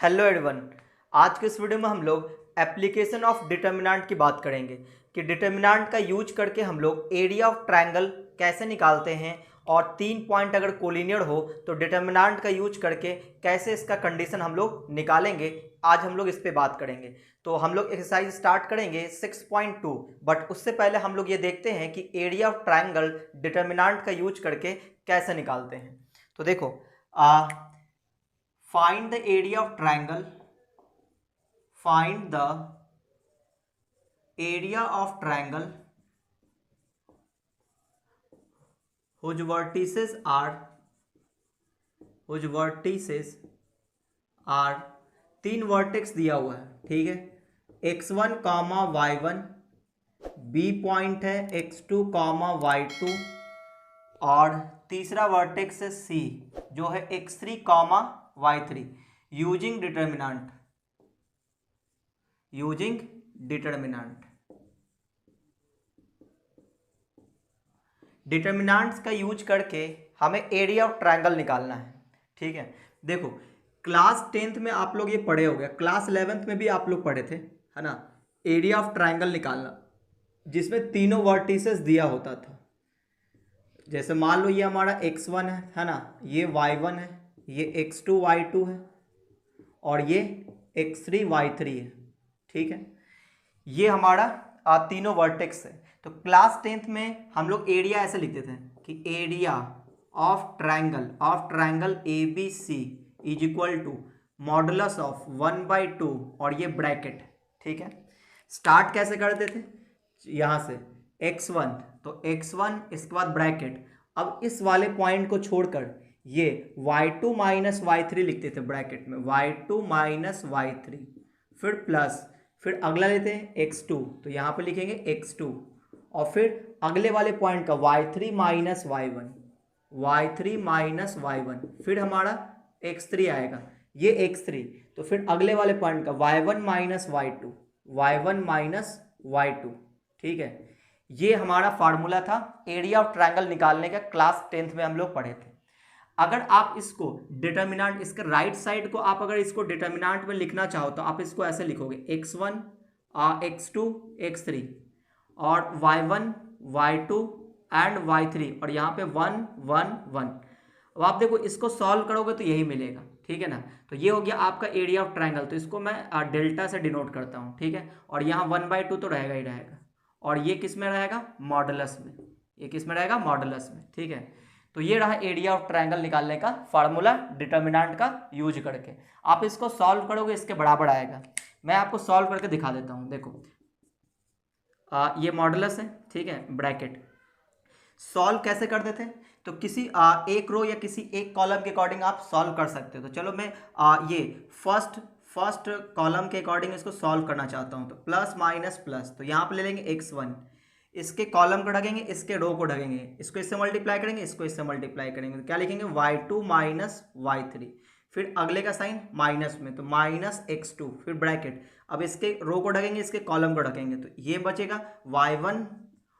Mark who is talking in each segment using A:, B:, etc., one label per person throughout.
A: Hello everyone. आज के इस वीडियो में हम लोग एप्लीकेशन ऑफ डिटर्मिनेंट की बात करेंगे कि डिटर्मिनेंट का यूज करके हम लोग एरिया ऑफ ट्रायंगल कैसे निकालते हैं और 3 पॉइंट अगर कोलिनियर हो तो डिटर्मिनेंट का यूज करके कैसे इसका कंडीशन हम लोग निकालेंगे। आज हम लोग इस पे बात करेंगे। तो हम लोग एक्सरसाइज स्टार्ट करेंगे 6.2, बट उससे पहले हम लोग ये देखते हैं कि एरिया ऑफ ट्रायंगल डिटर्मिनेंट का यूज करके कैसे निकालते हैं। तो देखो, find the area of triangle, find the area of triangle whose vertices are 3 vertex दिया हुआ है, ठीक है। x1 comma y1, B point है x2 कॉमा y2 और तीसरा वर्टेक्स है c जो है x3 comma y3। Using determinants का यूज करके हमें एरिया ऑफ ट्रायंगल निकालना है, ठीक है। देखो, क्लास 10th में आप लोग ये पढ़े हो गए, क्लास 11th में भी आप लोग पढ़े थे, है ना, एरिया ऑफ ट्रायंगल निकालना, जिसमें तीनों वर्टिसेस दिया होता था। जैसे मान लो ये हमारा x1 है ना, ये y1 है, ये x2 y2 है और ये x3 y3 है, ठीक है। ये हमारा तीनों वर्टेक्स है। तो क्लास 10th में हम लोग एरिया ऐसे लिखते थे कि area of triangle A B C is equal to modulus of 1/2 और ये ब्रैकेट, ठीक है। स्टार्ट कैसे करते थे, यहाँ से x1, तो x1 इसके बाद ब्रैकेट। अब इस वाले पॉइंट को छोड़कर ये y2 माइनस y3 लिखते थे ब्रैकेट में, y2 माइनस y3, फिर प्लस, फिर अगला लेते हैं x2, तो यहाँ पे लिखेंगे x2 और फिर अगले वाले पॉइंट का y3 माइनस y1, फिर हमारा x3 आएगा, ये x3, तो फिर अगले वाले पॉइंट का y1 माइनस y2, ठीक है। ये हमारा फार्मूला था एरिया ऑफ ट्रायंगल निकालने का, क्लास 10th में हम लोग पढ़े थे। अगर आप इसको डिटर्मिनेंट, इसके राइट साइड को आप अगर इसको डिटर्मिनेंट में लिखना चाहो तो आप इसको ऐसे लिखोगे x1 x2 x3 और y1 y2 एंड y3 और यहाँ पे 1 1 1। अब आप देखो, इसको सॉल्व करोगे तो यही मिलेगा, ठीक है ना। तो ये हो गया आपका एरिया ऑफ ट्रायंगल। तो इसको मैं डेल्टा से डिनोट करता हूँ, ठीक है। और यहाँ 1/2 तो रहेगा ही रहेगा और ये किस में रहेगा, मॉडुलस में, ये किस में रहेगा, मॉडुलस में, ठीक है। तो ये रहा एरिया ऑफ ट्रायंगल निकालने का फार्मूला डिटर्मिनेंट का यूज करके। आप इसको सॉल्व करोगे इसके बराबर आएगा। मैं आपको सॉल्व करके दिखा देता हूँ। देखो, ये मॉडुलस है, ठीक है, ब्रैकेट। सॉल्व कैसे करते थे, तो किसी एक रो या किसी एक कॉलम के अकॉर्डिंग आप सॉल्व कर सकते हो। तो चलो मैं ये फर्स्ट कॉलम के अकॉर्डिंग इसको सॉल्व करना चाहता हूँ। तो प्लस माइनस प्लस, तो यहाँ पे ले लेंगे x1, इसके कॉलम को ढकेंगे, इसके रो को ढकेंगे, इसको इससे मल्टीप्लाई करेंगे, इसको इससे मल्टीप्लाई करेंगे, तो क्या लिखेंगे y2 माइनस y3, फिर अगले का साइन माइनस में, तो माइनस x2, फिर ब्रैकेट। अब इसके रो को ढकेंगे, इसके कॉलम को ढकेंगे, तो ये बचेगा y1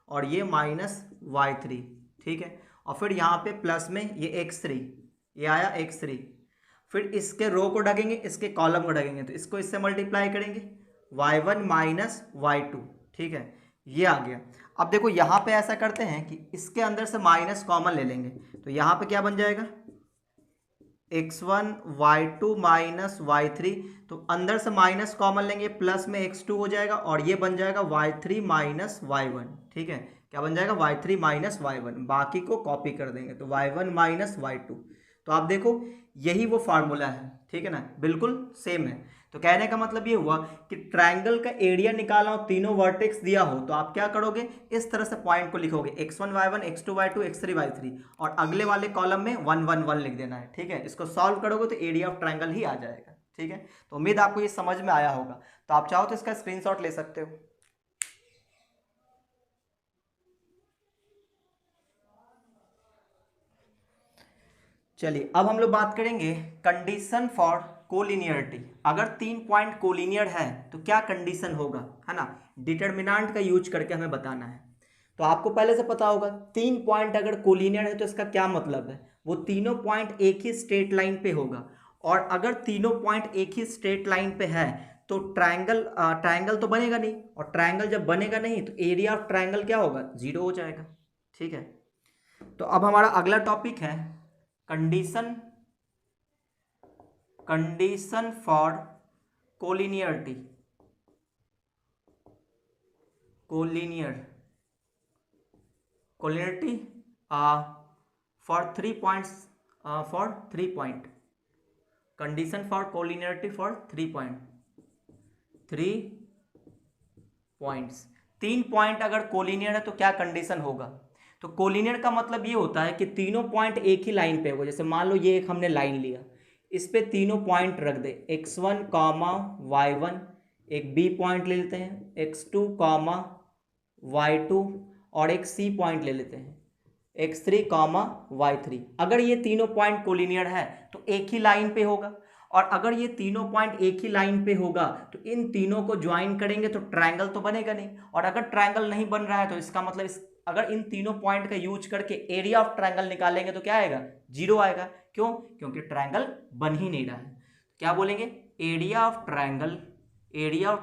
A: और ये माइनस y3, ठीक है। और फिर यहाँ पे प्लस में ये x3, ये आया x3, फिर इसके रो को ढकेंगे, इसके कॉलम को ढकेंगे, तो इसको इससे मल्टीप्लाई करेंगे, y1 माइनस y2, ठीक है, ये आ गया। अब देखो, यहाँ पे ऐसा करते हैं कि इसके अंदर से माइनस कॉमन ले लेंगे, तो यहाँ पे क्या बन जाएगा, x1 y2 माइनस y3, तो अंदर से माइनस कॉमन लेंगे, प्लस में x2 हो जाएगा और ये बन जाएगा y3 माइनस y1, ठीक है। क्या बन जाएगा, y3 माइनस y1, बाकी को कॉपी कर देंगे, तो y1 माइनस y2। तो आप देखो, यही वो फार्मूला है, ठीक है ना, बिल्कुल सेम है। तो कहने का मतलब ये हुआ कि ट्रायंगल का एरिया निकालना हो, तीनों वर्टेक्स दिया हो, तो आप क्या करोगे, इस तरह से पॉइंट को लिखोगे, x1 y1 x2 y2 x3 y3 और अगले वाले कॉलम में 1 1 1 लिख देना है, ठीक है। इसको सॉल्व करोगे तो एरिया ऑफ ट्रायंगल ही आ जाएगा, ठीक है। तो उम्मीद आपको ये समझ में आया होगा। तो आप चाहो तो इसका स्क्रीनशॉट ले सकते हो। चलिए, अब हम लोग बात करेंगे कंडीशन फॉर कोलिनियरिटी। अगर 3 पॉइंट कोलिनियर है तो क्या कंडीशन होगा, है ना, डिटर्मिनेंट का यूज करके हमें बताना है। तो आपको पहले से पता होगा 3 पॉइंट अगर कोलिनियर है तो इसका क्या मतलब है, वो तीनों पॉइंट एक ही स्ट्रेट लाइन पे होगा और अगर तीनों पॉइंट एक ही स्ट्रेट लाइन पे है तो ट्रायंगल तो बनेगा नहीं, और ट्रायंगल जब बनेगा नहीं तो एरिया ऑफ ट्रायंगल क्या होगा, 0 हो जाएगा। ठीक है, तो अब हमारा अगला टॉपिक है condition for collinearity for 3 points, condition for collinearity for 3 points. 3 point अगर कोलिनियर है तो क्या कंडीशन होगा, तो कोलिनियर का मतलब ये होता है कि तीनों पॉइंट एक ही लाइन पे होगा। जैसे मान लो ये एक हमने लाइन लिया, इस पे तीनों पॉइंट रख दे, x1 y1, एक b पॉइंट ले लेते हैं, x2 y2, और एक c पॉइंट ले लेते हैं, x3 y3। अगर ये तीनों पॉइंट कोलिनियर है तो एक ही लाइन पे होगा, और अगर ये तीनों पॉइंट एक ही लाइन पे होगा तो इन तीनों को ज्वाइन करेंगे तो ट्रायंगल तो बनेगा नहीं, और अगर ट्रायंगल नहीं बन रहा है तो इसका मतलब अगर इन तीनों पॉइंट का यूज करके एरिया ऑफ ट्रायंगल निकालेंगे तो क्या आएगा, 0 आएगा। क्यों, क्योंकि ट्रायंगल बन ही नहीं रहा है। क्या बोलेंगे, area of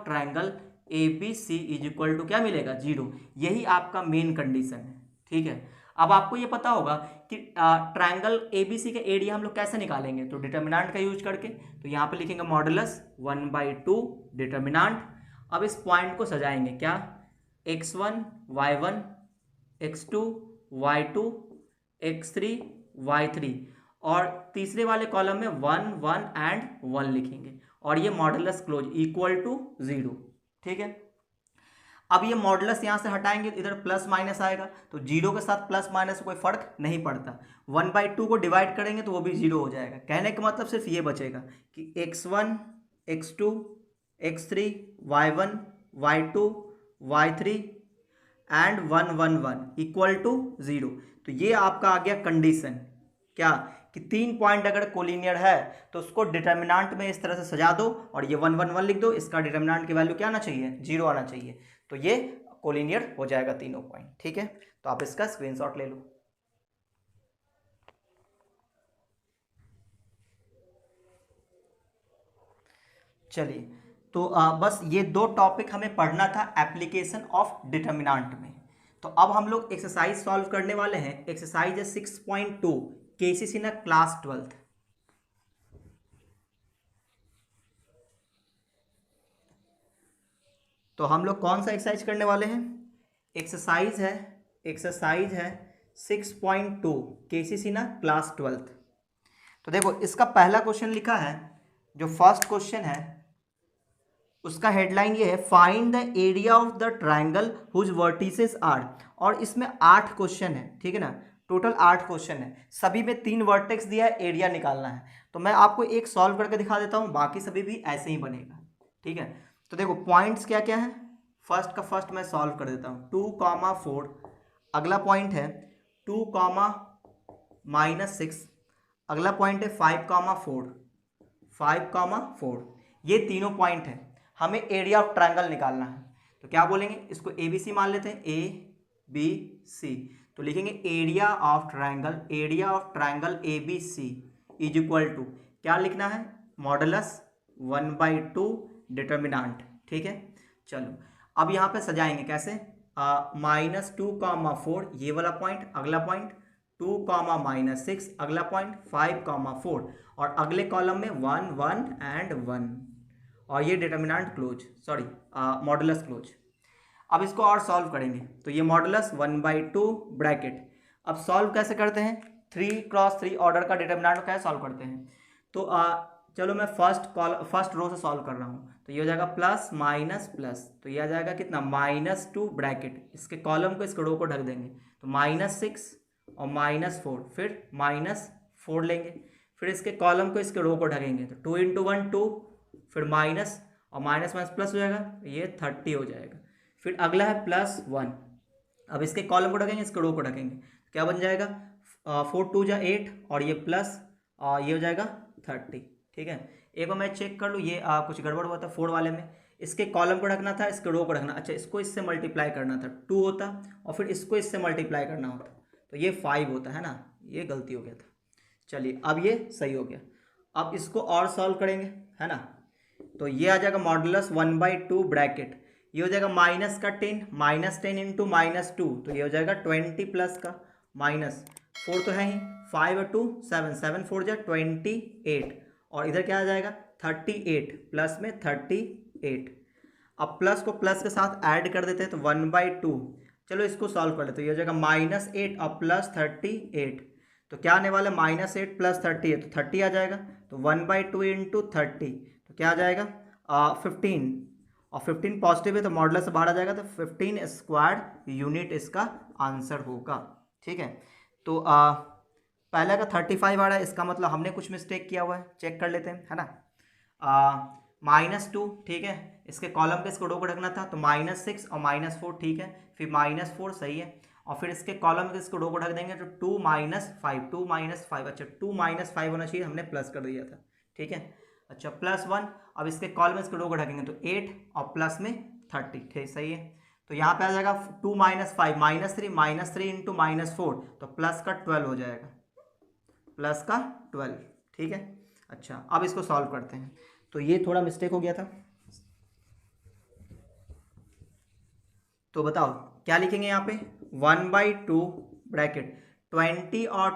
A: triangle ABC is equal to क्या मिलेगा, 0। यही आपका मेन कंडीशन है। ठीक है, अब आपको ये पता होगा कि ट्रायंगल ABC का एरिया हम लोग कैसे निकालेंगे, तो डिटर्मिनेंट का यूज करके। तो यहाँ पे लिखेंगे मॉडुलस 1/2 डिटर्मिनेंट। अब इस पॉइंट को सजाएंगे क्या, x1 y1, x2 y2, x3 y3, और तीसरे वाले कॉलम में 1 1 एंड 1 लिखेंगे, और ये मॉडुलस क्लोज इक्वल टू 0। ठीक है, अब ये मॉडुलस यहाँ से हटाएंगे, इधर प्लस माइनस आएगा, तो 0 के साथ प्लस माइनस से कोई फर्क नहीं पड़ता। 1/2 को डिवाइड करेंगे तो वो भी 0 हो जाएगा। कहने का मतलब सिर्फ ये बचेगा कि x1 x2 x3 y1 y2 y3 and 1 1 1 equal to 0। तो ये आपका आ गया कंडीशन, क्या कि 3 पॉइंट अगर कोलिनियर है तो उसको डिटर्मिनेंट में इस तरह से सजा दो, और ये 1 1 1 लिख दो, इसका डिटर्मिनेंट की वैल्यू क्या आना चाहिए, 0 आना चाहिए। तो ये कोलिनियर हो जाएगा तीनों पॉइंट। ठीक है, तो आप इसका स्क्रीनशॉट ले लो। चलिए, तो बस ये 2 टॉपिक हमें पढ़ना था एप्लीकेशन ऑफ डिटर्मिनेंट में। तो अब हम लोग एक्सरसाइज सॉल्व करने वाले हैं। एक्सरसाइज है 6.2 केसीसी ना क्लास 12th। तो हम लोग कौन सा एक्सरसाइज करने वाले हैं, एक्सरसाइज है 6.2 केसीसी ना क्लास 12th। तो देखो इसका पहला क्वेश्चन लिखा है, जो फर्स्ट क्वेश्चन है उसका हेडलाइन ये है, find the area of the triangle whose vertices are. और इसमें 8 क्वेश्चन है, ठीक है ना, टोटल 8 क्वेश्चन है, सभी में 3 वर्टेक्स दिया है, एरिया निकालना है। तो मैं आपको एक सॉल्व करके दिखा देता हूँ, बाकी सभी भी ऐसे ही बनेगा। ठीक है, तो देखो पॉइंट्स क्या क्या है, फर्स्ट का फर्स्ट मैं सॉल्व कर देता हूँ। 2,4, अगला पॉइंट है 2,-6, अगला पॉइंट है 5,4, 5,4। ये तीनों पॉइंट है, हमें एरिया ऑफ ट्रायंगल निकालना है। तो क्या बोलेंगे, इसको ABC मान लेते हैं, ABC। तो लिखेंगे area of triangle ABC is equal to क्या लिखना है, मॉडुलस 1/2 डिटर्मिनेंट। ठीक है, चलो अब यहाँ पे सजाएंगे कैसे, -2,4 ये वाला पॉइंट, अगला पॉइंट 2,-6, अगला पॉइंट 5,4, और अगले कॉलम में 1 1 एंड 1, और ये determinant close, sorry modulus close. अब इसको और सॉल्व करेंगे, तो ये मॉडुलस 1/2 ब्रैकेट। अब सॉल्व कैसे करते हैं, 3x3 ऑर्डर का डिटर्मिनेंट कैसे सॉल्व करते हैं। तो चलो मैं फर्स्ट रो से सॉल्व कर रहा हूँ। तो ये हो जाएगा प्लस माइनस प्लस, तो ये आ जाएगा कितना, -2 ब्रैकेट, इसके कॉलम को इसके रो को ढक देंगे, तो -6 और -4, फिर -4 लेंगे, फिर इसके कॉलम को इसके रो को ढकेंगे, तो 2 × 1 2, फिर माइनस और माइनस माइनस प्लस हो जाएगा, ये 30 हो जाएगा। फिर अगला है +1, अब इसके कॉलम को ढकेंगे, इसके रो को ढकेंगे, क्या बन जाएगा 4 2 जा 8, और ये प्लस ये हो जाएगा 30। ठीक है, एक बार मैं चेक कर लूँ, ये कुछ गड़बड़ हुआ था 4 वाले में, इसके कॉलम को ढकना था, इसके रो को ढकना, अच्छा इसको इससे मल्टीप्लाई करना था 2 होता, और फिर इसको इससे मल्टीप्लाई करना होता, तो ये 5 होता है ना, ये गलती हो गया था। चलिए अब ये सही हो गया। अब इसको और सॉल्व करेंगे, है ना। तो ये आ जाएगा मॉडुलस 1/2 ब्रैकेट, ये हो जाएगा माइनस का 10, -10 इंटू -2, तो ये हो जाएगा 20 प्लस का माइनस 4 तो है ही, 5 और 2 7, 7 4 जा 28, और इधर क्या आ जाएगा 38 प्लस में 38। अब प्लस को प्लस के साथ ऐड कर देते हैं तो 1/2, चलो इसको सॉल्व कर लेते हैं। ये हो जाएगा -8 और प्लस 38, तो क्या आने वाला है -8 प्लस 30 है तो 30 आ जाएगा, तो 1/2 इंटू 30 तो क्या आ जाएगा 15, और 15 पॉजिटिव है तो मॉडुलस से बाहर आ जाएगा, तो 15 स्क्वायर यूनिट इसका आंसर होगा। ठीक है, तो पहले का 35 आ रहा है, इसका मतलब हमने कुछ मिस्टेक किया हुआ है, चेक कर लेते हैं, है ना। -2, ठीक है, इसके कॉलम पे इसको रो को रखना था, तो -6 और -4, ठीक है, फिर -4 सही है, और फिर इसके कॉलम पे इसको रो को ढक देंगे तो 2 - 5, अच्छा 2 - 5 होना चाहिए, हमने प्लस कर दिया था, ठीक है। अच्छा +1, अब इसके कॉलम में इसको रो को ढकेंगे तो 8 और प्लस में 30, ठीक सही है। तो यहाँ पे आ जाएगा 2 - 5 -3 इंटू -4, तो प्लस का 12 हो जाएगा, प्लस का 12, ठीक है। अच्छा अब इसको सॉल्व करते हैं, तो ये थोड़ा मिस्टेक हो गया था, तो बताओ क्या लिखेंगे यहाँ पे 1/2 ब्रैकेट 20 और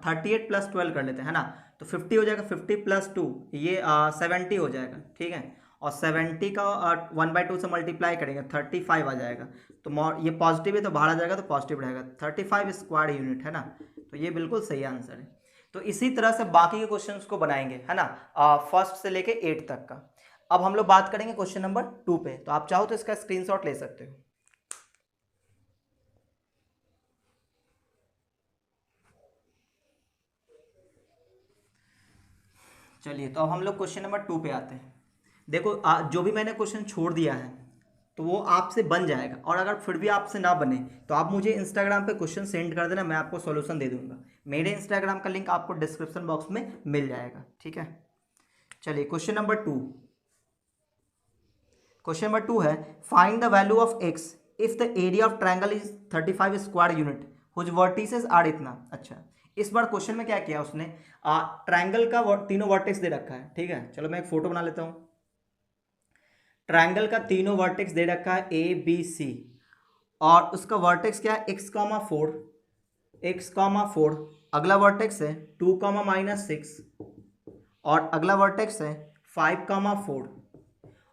A: 38 प्लस 12 कर लेते हैं, है ना। तो 50 हो जाएगा, 50 प्लस 2 ये 70 हो जाएगा, ठीक है, और 70 का 1/2 से मल्टीप्लाई करेंगे 35 आ जाएगा, तो ये पॉजिटिव है तो बाहर आ जाएगा तो पॉजिटिव रहेगा, 35 स्क्वायर यूनिट, है ना। तो ये बिल्कुल सही आंसर है। तो इसी तरह से बाकी के क्वेश्चंस को बनाएंगे, है ना, फर्स्ट से लेके 8 तक का। अब हम लोग बात करेंगे क्वेश्चन नंबर 2 पे, तो आप चाहो तो इसका स्क्रीनशॉट ले सकते हो। चलिए, तो अब हम लोग क्वेश्चन नंबर 2 पे आते हैं। देखो जो भी मैंने क्वेश्चन छोड़ दिया है तो वो आपसे बन जाएगा, और अगर फिर भी आपसे ना बने तो आप मुझे इंस्टाग्राम पे क्वेश्चन सेंड कर देना, मैं आपको सॉल्यूशन दे दूंगा। मेरे इंस्टाग्राम का लिंक आपको डिस्क्रिप्शन बॉक्स में मिल जाएगा, ठीक है। चलिए क्वेश्चन नंबर 2, क्वेश्चन नंबर 2 है find the value of x if the area of triangle is 35 square unit whose vertices are इतना। अच्छा, इस बार क्वेश्चन में क्या किया उसने, ट्रायंगल का तीनों वर्टेक्स दे रखा है, ठीक है। चलो मैं एक फोटो बना लेता हूँ। ट्रायंगल का तीनों वर्टेक्स दे रखा है ABC, और उसका वर्टेक्स क्या है x,4, x,4, अगला वर्टेक्स है 2,-6, और अगला वर्टेक्स है 5,4,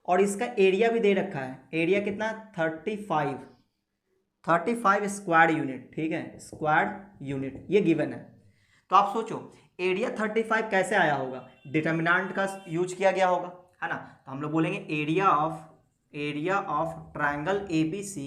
A: और इसका एरिया भी दे रखा है, एरिया कितना 35 स्क्वायर यूनिट, ठीक है, स्क्वायर यूनिट ये गिवन है। तो आप सोचो एरिया 35 कैसे आया होगा, डिटर्मिनेंट का यूज किया गया होगा, है ना। तो हम लोग बोलेंगे area of triangle ABC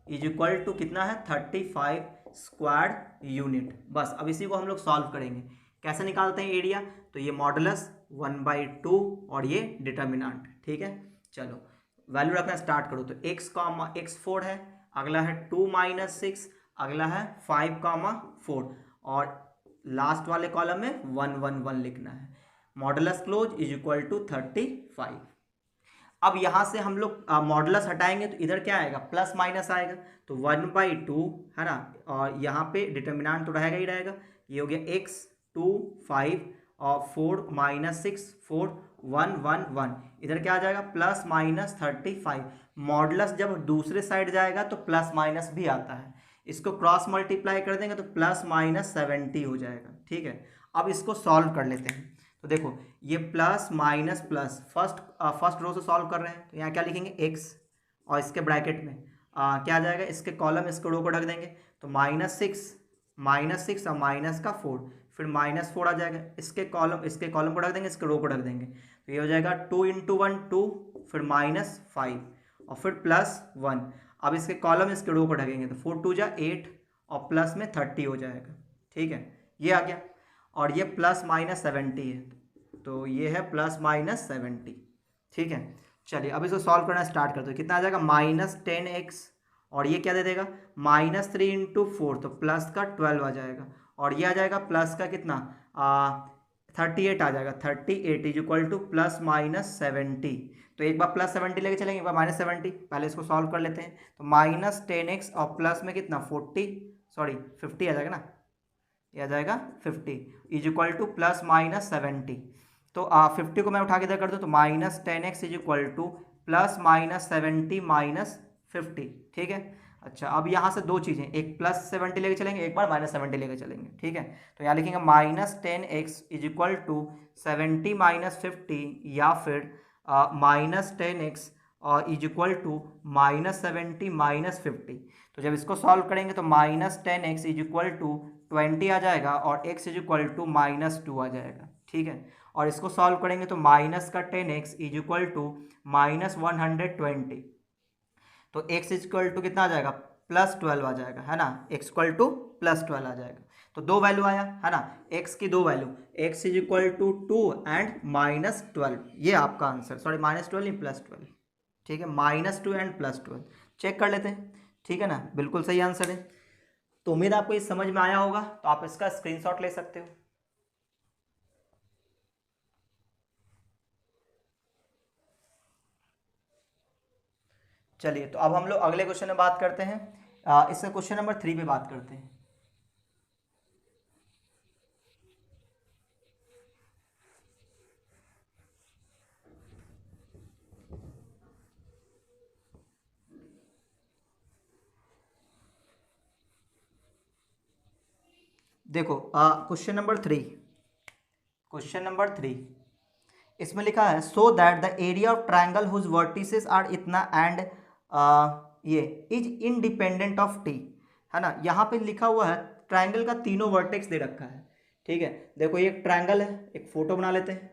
A: is equal to कितना है 35 स्क्वायर यूनिट। बस अब इसी को हम लोग सॉल्व करेंगे, कैसे निकालते हैं एरिया, तो ये मॉडुलस 1/2 और ये डिटर्मिनेंट, ठीक है। चलो वैल्यू रखना स्टार्ट करो, तो x,4 है, अगला है 2 - 6, अगला है 5,4, और लास्ट वाले कॉलम में 1 1 1 लिखना है। Modulus close is equal to 35। अब यहाँ से हम लोग मॉडुलस हटाएंगे तो इधर क्या आएगा प्लस माइनस आएगा, तो 1/2, है ना, और यहाँ पे डिटर्मिनेंट तो रहेगा ही रहेगा, ये हो गया x 2 5 और 4 - 6 4 1 1 1, इधर क्या आ जाएगा +-35। मॉडुलस जब दूसरे साइड जाएगा तो प्लस माइनस भी आता है, इसको क्रॉस मल्टीप्लाई कर देंगे तो +-70 हो जाएगा, ठीक है। अब इसको सॉल्व कर लेते हैं, तो देखो ये plus minus plus first row से सॉल्व कर रहे हैं, तो यहाँ क्या लिखेंगे x, और इसके ब्रैकेट में क्या आ जाएगा, इसके कॉलम इसको रो को ढक देंगे, तो -6 और माइनस का 4, फिर -4 आ जाएगा, इसके कॉलम को ढक देंगे, इसके रो को ढक देंगे, तो ये हो जाएगा 2 × 1 2, फिर -5 और फिर +1। अब इसके कॉलम इसके रो को ढकेंगे तो 4 2 जा 8 और प्लस में 30 हो जाएगा, ठीक है, ये आ गया। और ये +-70 है, तो ये है +-70, ठीक है। चलिए अब इसको सॉल्व करना स्टार्ट करते हैं, कितना आ जाएगा -10x, और ये क्या दे देगा -3 × 4, तो प्लस का 12 आ जाएगा, और ये आ जाएगा प्लस का कितना 38 आ जाएगा, 38 इज इक्वल टू +-70। तो एक बार +70 लेके चलेंगे, एक बार -70, पहले इसको सॉल्व कर लेते हैं, तो -10x और प्लस में कितना 50 आ जाएगा ना, ये आ जाएगा 50 इज इक्वल टू +-70। तो 50 को मैं उठा के इधर कर दूँ तो -10x इज इक्वल टू +-70 -50, ठीक है। अच्छा, अब यहाँ से दो चीज़ें, एक +70 लेके चलेंगे, एक बार -70 लेके चलेंगे, ठीक है। तो यहाँ लिखेंगे -10x इज इक्वल टू 70 -50 या फिर -10x इज इक्वल टू -70 -50। तो जब इसको सॉल्व करेंगे तो -10x इज इक्वल टू 20 आ जाएगा और x इज इक्वल टू -2 आ जाएगा, ठीक है। और इसको सॉल्व करेंगे तो माइनस का 10x इज इक्वल टू -120, तो x इज इक्वल टू कितना आ जाएगा, +12 आ जाएगा, है ना। x इक्वल टू +12 आ जाएगा, तो दो वैल्यू आया, है ना। x की दो value, x is equal to 2 and -12, ये आपका आंसर, सॉरी -12 नहीं +12, ठीक है। -2 एंड +12 चेक कर लेते हैं, ठीक है ना, बिल्कुल सही आंसर है। तो उम्मीद आपको ये समझ में आया होगा, तो आप इसका स्क्रीनशॉट ले सकते हो। चलिए, तो अब हम लोग अगले क्वेश्चन में बात करते हैं। इसका क्वेश्चन नंबर 3 पे बात करते हैं। देखो क्वेश्चन नंबर 3, क्वेश्चन नंबर 3 इसमें लिखा है so that the area of triangle whose vertices are इतना एंड ये इज इंडिपेंडेंट ऑफ टी, है ना। यहाँ पे लिखा हुआ है ट्राइंगल का तीनों वर्टेक्स दे रखा है, ठीक है। देखो ये एक ट्राइंगल है, एक फोटो बना लेते हैं,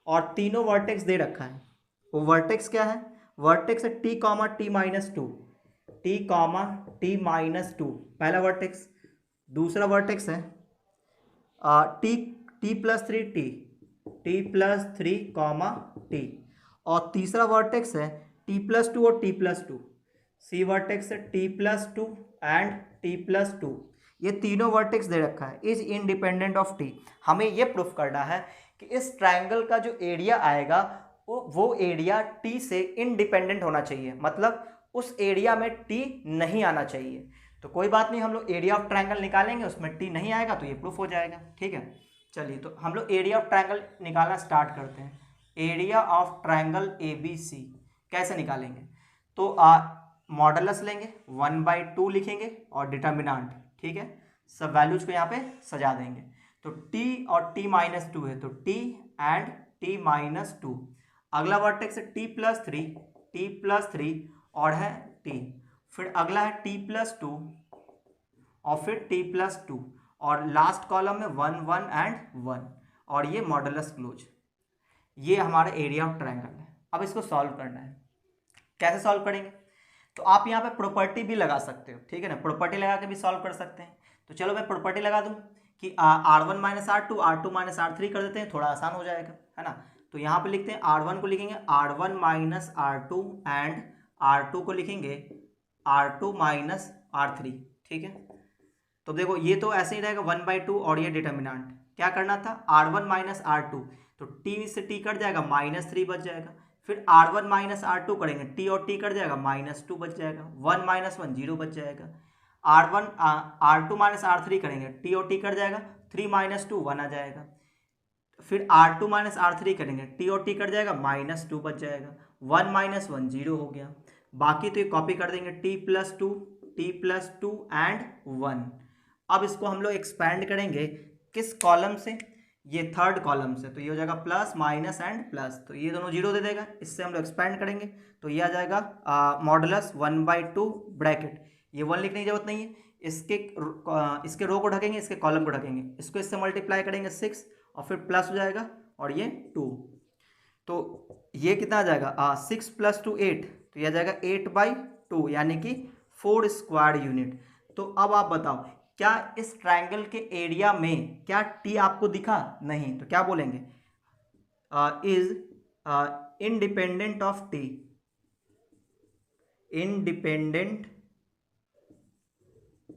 A: और तीनों वर्टेक्स दे रखा है। वो वर्टेक्स क्या है, वर्टेक्स है T comma T minus two, T comma T minus two पहला वर्टेक्स। दूसरा वर्टेक्स है T T plus three T plus three comma T, और तीसरा वर्टेक्स है टी प्लस टू और टी प्लस टू। सी वर्टेक्स है T plus two and T plus two. ये तीनों वर्टेक्स दे रखा है इज इंडिपेंडेंट ऑफ टी। हमें ये प्रूफ करना है कि इस ट्राइंगल का जो एरिया आएगा वो एरिया टी से इंडिपेंडेंट होना चाहिए, मतलब उस एरिया में टी नहीं आना चाहिए। तो कोई बात नहीं, हम लोग एरिया ऑफ ट्राइंगल निकालेंगे, उसमें टी नहीं आएगा तो ये प्रूफ हो जाएगा, ठीक है। चलिए, तो हम लोग एरिया ऑफ ट्राइंगल निकालना स्टार्ट करते हैं। Area of triangle A B C कैसे निकालेंगे, तो मॉडुलस लेंगे, 1/2 लिखेंगे और डिटर्मिनेंट, ठीक है। सब वैल्यूज को यहाँ पे सजा देंगे। तो t और t माइनस टू है, तो t and t minus two. अगला वर्टेक्स है t प्लस थ्री और है t। फिर अगला है t प्लस टू और फिर t प्लस टू, और लास्ट कॉलम में 1 1 एंड 1, और ये मॉडुलस क्लोज। ये हमारा एरिया ऑफ ट्राइंगल है। अब इसको सॉल्व करना है, कैसे सॉल्व करेंगे, तो आप यहाँ पे प्रॉपर्टी भी लगा सकते हो, ठीक है ना। प्रॉपर्टी लगा के भी सॉल्व कर सकते हैं। तो चलो मैं प्रॉपर्टी लगा दूँ कि R1 minus R2 R2 minus R3 कर देते हैं, थोड़ा आसान हो जाएगा, है ना। तो यहाँ पे लिखते हैं R1 को लिखेंगे R1 minus R2 and R2 को लिखेंगे R2 माइनस R3, ठीक है। तो देखो ये तो ऐसे ही रहेगा 1/2 और ये डिटर्मिनेंट। क्या करना था, R1 माइनस R2, तो t से t कट जाएगा, -3 बच जाएगा। फिर R1 माइनस R2 करेंगे, t और t कट जाएगा, -2 बच जाएगा। 1 माइनस 1 0 बच जाएगा। R2 माइनस R3 करेंगे, t और t कट जाएगा, 3 माइनस 2 1 आ जाएगा। फिर R2 माइनस R3 करेंगे, t और t कट जाएगा, -2 बच जाएगा। 1 माइनस 1 0 हो गया। बाकी तो ये कॉपी कर देंगे, t प्लस टू एंड 1। अब इसको हम लोग एक्सपैंड करेंगे किस कॉलम से, ये थर्ड कॉलम से, तो ये हो जाएगा प्लस माइनस एंड प्लस, तो ये दोनों जीरो दे देगा। इससे हम लोग एक्सपैंड करेंगे तो ये आ जाएगा मॉडुलस 1/2 ब्रैकेट। ये 1 लिखने की जरूरत नहीं है, इसके रो को ढकेंगे, इसके कॉलम को ढकेंगे, इसको इससे मल्टीप्लाई करेंगे 6 और फिर प्लस हो जाएगा और ये 2। तो ये कितना आ जाएगा 6 प्लस 2 8, तो यह आ जाएगा 8/2 यानी कि 4 स्क्वायर यूनिट। तो अब आप बताओ क्या इस ट्राइंगल के एरिया में क्या टी आपको दिखा, नहीं, तो क्या बोलेंगे, is independent of T, independent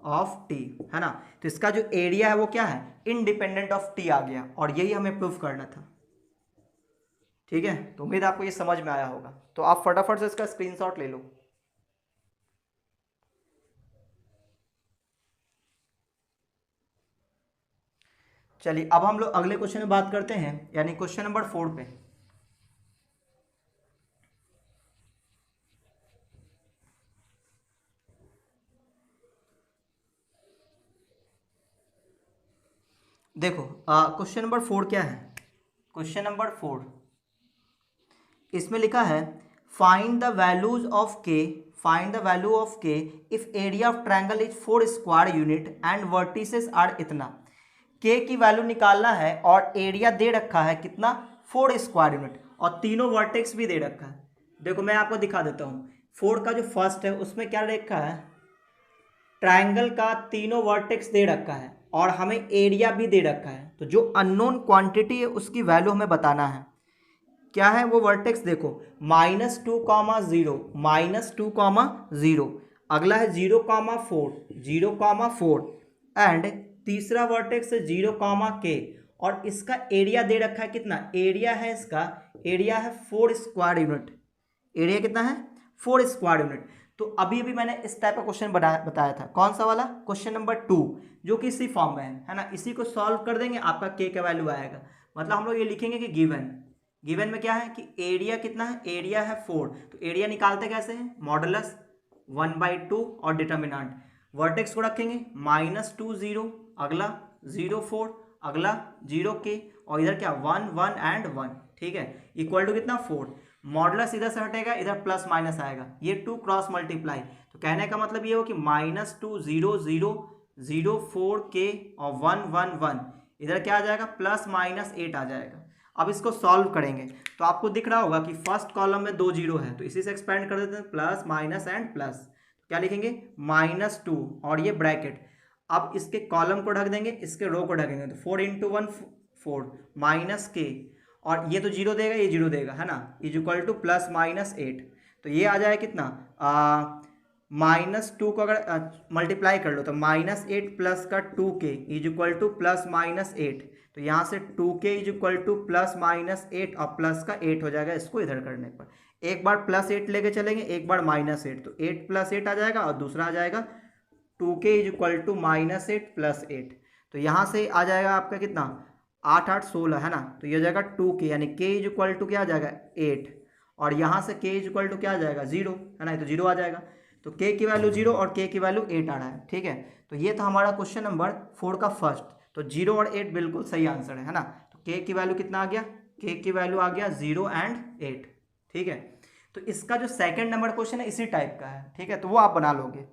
A: of T, है ना। तो इसका जो एरिया है वो क्या है, इंडिपेंडेंट ऑफ टी आ गया, और यही हमें प्रूफ करना था, ठीक है। तो उम्मीद आपको ये समझ में आया होगा। तो आप फटाफट से इसका स्क्रीनशॉट ले लो। चलिए अब हम लोग अगले क्वेश्चन में बात करते हैं, यानी क्वेश्चन नंबर 4 पे। देखो क्वेश्चन नंबर 4 क्या है, क्वेश्चन नंबर 4 इसमें लिखा है find the values of K, find the value of K if area of triangle is 4 square unit and vertices are इतना। के की वैल्यू निकालना है और एरिया दे रखा है कितना, 4 स्क्वायर यूनिट, और तीनों वर्टेक्स भी दे रखा है। देखो मैं आपको दिखा देता हूँ, 4 का जो फर्स्ट है उसमें क्या रखा है, ट्रायंगल का तीनों वर्टेक्स दे रखा है और हमें एरिया भी दे रखा है। तो जो अननोन क्वांटिटी है उसकी वैल्यू हमें बताना है। क्या है वो वर्टेक्स, देखो -2, -0, -2, अगला है 0, 4 एंड तीसरा वर्टेक्स है 0, K, और इसका एरिया दे रखा है कितना, एरिया है इसका, एरिया है 4 स्क्वायर यूनिट, एरिया कितना है 4 स्क्वायर यूनिट। तो अभी अभी मैंने इस टाइप का क्वेश्चन बताया था, कौन सा वाला, क्वेश्चन नंबर 2, जो कि इसी फॉर्म में है ना। इसी को सॉल्व कर देंगे, आपका के का वैल्यू आएगा। मतलब हम लोग ये लिखेंगे कि गिवन में क्या है कि एरिया कितना है, एरिया है 4, तो एरिया निकालते कैसे हैं, मॉडुलस 1/2 और डिटर्मिनेंट। वर्टेक्स को रखेंगे -2, 0, अगला 0, 4, अगला 0, K, और इधर क्या 1, 1 एंड 1, ठीक है, इक्वल टू कितना 4। मॉडुलस इधर से हटेगा, इधर प्लस माइनस आएगा, ये 2 क्रॉस मल्टीप्लाई, तो कहने का मतलब ये हो कि -2, 0, 0, 0, 4, K और 1, 1, 1, इधर क्या आ जाएगा +-8 आ जाएगा। अब इसको सॉल्व करेंगे तो आपको दिख रहा होगा कि फर्स्ट कॉलम में 2 0 है, तो इसी से एक्सपेंड कर देते हैं, प्लस माइनस एंड प्लस, क्या लिखेंगे -2 और ये ब्रैकेट। अब इसके कॉलम को ढक देंगे, इसके रो को ढकेंगे, तो 4 × 1 4 -K, और ये तो 0 देगा, ये 0 देगा, है ना, इक्वल टू +-8। तो ये आ जाए कितना, -2 को अगर मल्टीप्लाई कर लो तो -8 प्लस का 2K इक्वल टू +-8, तो यहाँ से 2K इक्वल टू +-8 और प्लस का 8 हो जाएगा इसको इधर करने पर। एक बार +8 लेके चलेंगे, एक बार -8, तो 8 + 8 आ जाएगा, और दूसरा आ जाएगा 2K इक्वल टू -8 + 8। तो यहाँ से आ जाएगा आपका कितना, 8 8 16, है ना, तो ये हो जाएगा 2K, यानी K इक्वल टू क्या आ जाएगा 8, और यहाँ से K इक्वल टू क्या आ जाएगा 0, है ना, तो 0 आ जाएगा। तो K की वैल्यू 0 और K की वैल्यू 8 आ रहा है, ठीक है। तो ये था हमारा क्वेश्चन नंबर 4 का फर्स्ट, तो 0 और 8 बिल्कुल सही आंसर है ना। तो K की वैल्यू कितना आ गया, K की वैल्यू आ गया 0 एंड 8, ठीक है। तो इसका जो सेकंड नंबर क्वेश्चन है इसी टाइप का है, ठीक है, तो वो आप बना लोगे।